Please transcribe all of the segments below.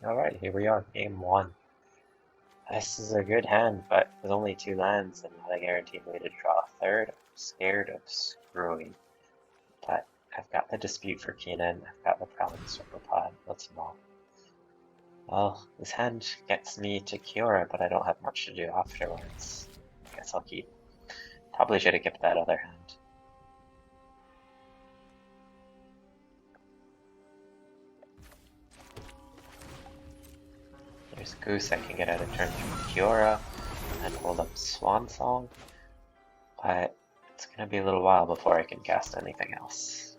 Alright, here we are, game one. This is a good hand, but with only two lands and not a guaranteed way to draw a third, I'm scared of screwing. But I've got the Dispute for Kinnan, I've got the Prowling Circlepod, let's evolve. Well, this hand gets me to Kiora, but I don't have much to do afterwards. I guess I'll keep. Probably should have kept that other hand. There's Goose, I can get out of turn through Kiora and hold up Swan Song, but it's gonna be a little while before I can cast anything else.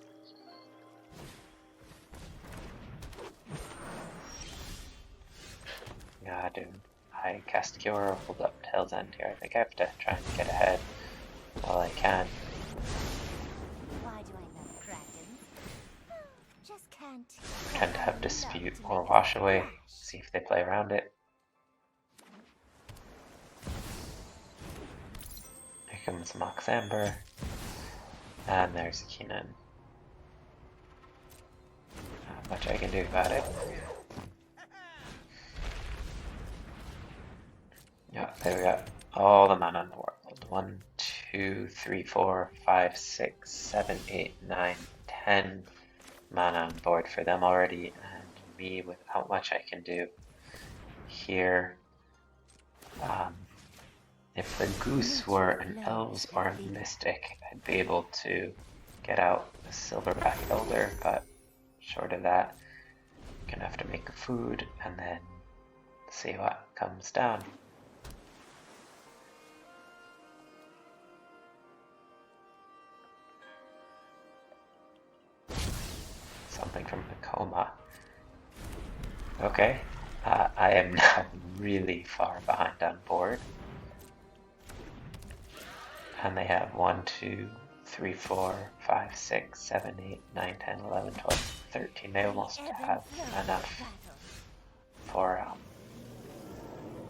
Yeah, dude. I cast Kiora, hold up Tail's End here. I think I have to try and get ahead while I can. Why do I love dragons? Just can't. Pretend to have Dispute or Wash Away. See if they play around it. Here comes Mox Amber. And there's Kinnan. Not much I can do about it. Yeah, there we go. All the mana in the world. 1, 2, 3, 4, 5, 6, 7, 8, 9, 10 mana on board for them already, and me without much I can do here. If the Goose were an Elves or a Mystic, I'd be able to get out a Silverback Elder, but short of that, I'm gonna have to make food and then see what comes down. Something from the coma. Okay, I am now really far behind on board. And they have 1, 2, 3, 4, 5, 6, 7, 8, 9, 10, 11, 12, 13. They almost have enough for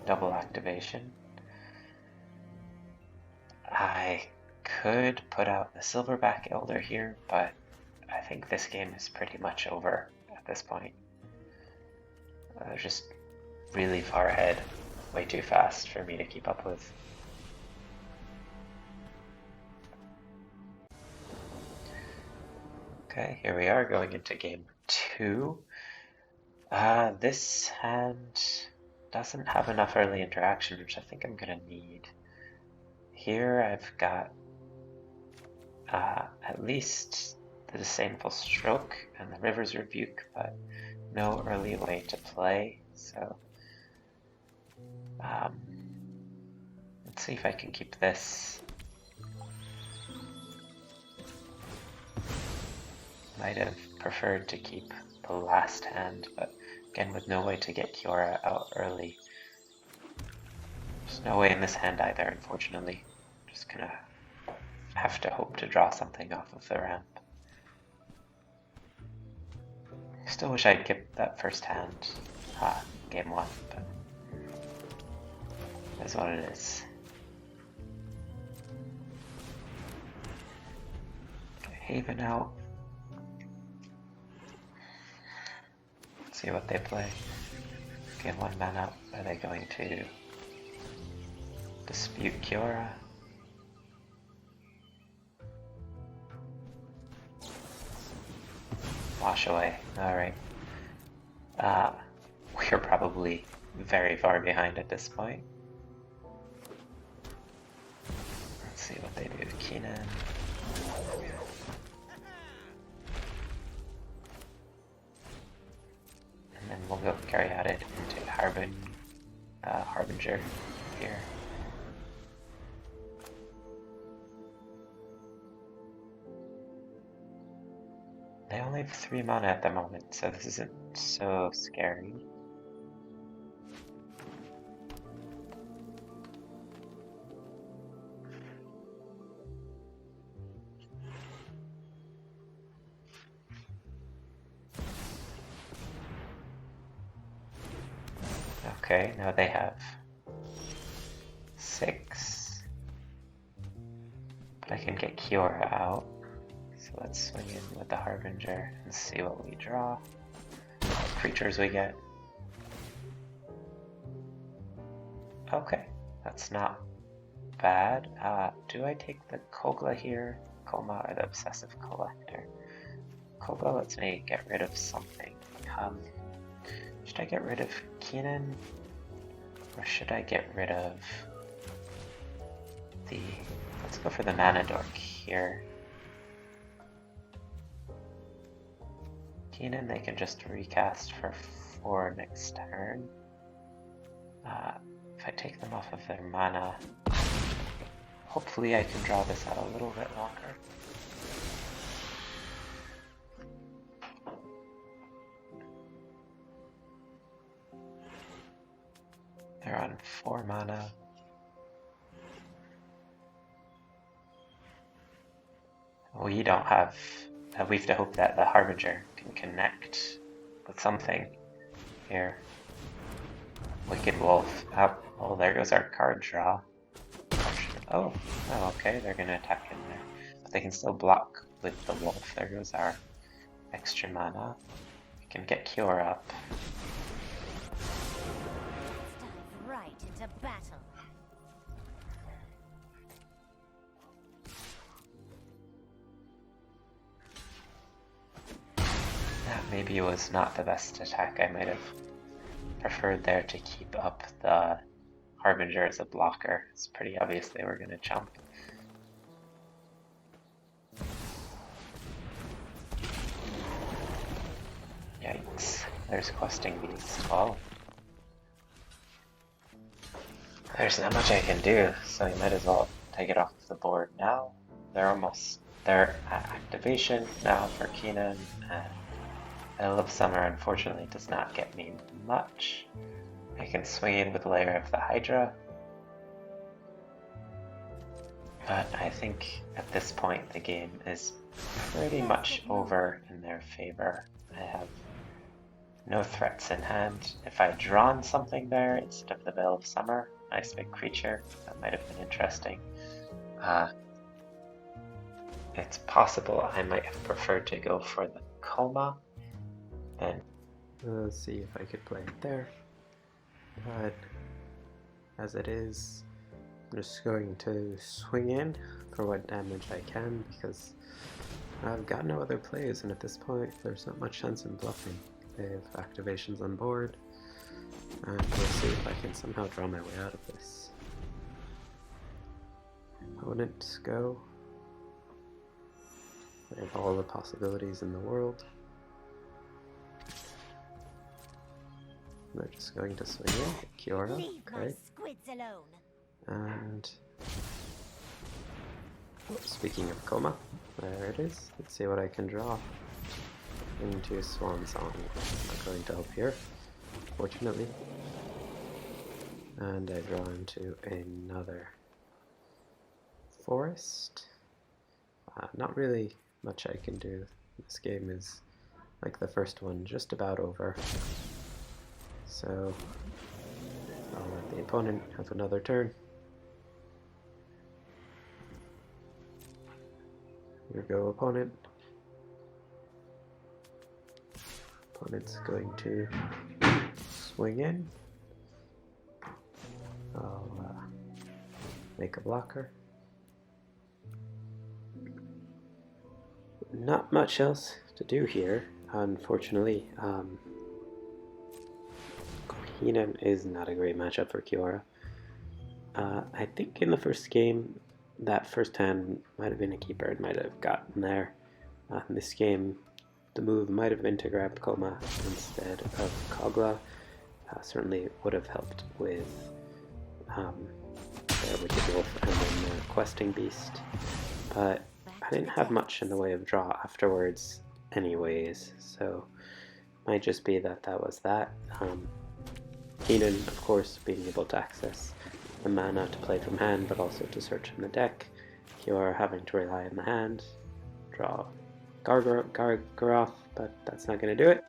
double activation. I could put out the Silverback Elder here, but I think this game is pretty much over at this point. They're just really far ahead, way too fast for me to keep up with. Okay, here we are going into game 2. This hand doesn't have enough early interaction, which I think I'm gonna need. Here I've got at least the Disdainful Stroke and the River's Rebuke, but no early way to play, so let's see if I can keep this. Might have preferred to keep the last hand, but again with no way to get Kiora out early. There's no way in this hand either, unfortunately. Just gonna have to hope to draw something off of the ramp. Still wish I'd kept that first hand, game 1, but that's what it is. Okay, Haven out. Let's see what they play. Game 1 man up. Are they going to Dispute Kiora? Wash Away. Alright. We're probably very far behind at this point. Let's see what they do. Kinnan. And then we'll go carry out it into Harbinger here. They only have 3 mana at the moment, so this isn't so scary. Okay, now they have 6. But I can get Kiora out. So let's swing in with the Harbinger and see what we draw, what creatures we get. Okay, that's not bad. Do I take the Kogla here? Coma or the Obsessive Collector? Kogla lets me get rid of something. Should I get rid of Kinnan? Or should I get rid of the... Let's go for the Mana Dork here. Kinnan they can just recast for 4 next turn. If I take them off of their mana, hopefully I can draw this out a little bit longer. They're on 4 mana. We don't have... we have to hope that the Harbinger can connect with something here. Wicked Wolf. Oh, there goes our card draw. Oh, okay, they're gonna attack in there. But they can still block with the Wolf. There goes our extra mana. We can get Kiora up. Dive right into battle. That maybe was not the best attack. I might have preferred there to keep up the Harbinger as a blocker. It's pretty obvious they were going to jump. Yikes. There's Questing Beast. Well, there's not much I can do, so you might as well take it off the board now. They're at activation now for Kinnan, and Veil of Summer unfortunately does not get me much. I can swing in with Lair of the Hydra, but I think at this point the game is pretty much over in their favor. I have no threats in hand. If I'd drawn something there instead of the Veil of Summer, nice big creature, that might have been interesting. It's possible I might have preferred to go for the Coma. Then let's see if I could play it there. But as it is, I'm just going to swing in for what damage I can because I've got no other plays, and at this point there's not much sense in bluffing. They have activations on board, and we'll see if I can somehow draw my way out of this. Opponent go. I have all the possibilities in the world. They're just going to swing in. Kiora, Leave my okay. squids alone. And speaking of Coma, there it is. Let's see what I can draw into Swan Song. Not going to help here, fortunately. And I draw into another forest. Not really much I can do. This game is, like the first one, just about over. So I'll let the opponent have another turn. Here go opponent. Opponent's going to swing in. I'll make a blocker. Not much else to do here, unfortunately. Kinnan is not a great matchup for Kiora. I think in the first game, that first hand might have been a keeper. It might have gotten there. In this game, the move might have been to grab Coma instead of Kogla. Certainly would have helped with the Wicked Wolf and then the Questing Beast. But I didn't have much in the way of draw afterwards anyways, so might just be that that was that. Kinnan, of course, being able to access the mana to play from hand, but also to search in the deck. Kiora having to rely on the hand, draw Gargaroth, but that's not going to do it.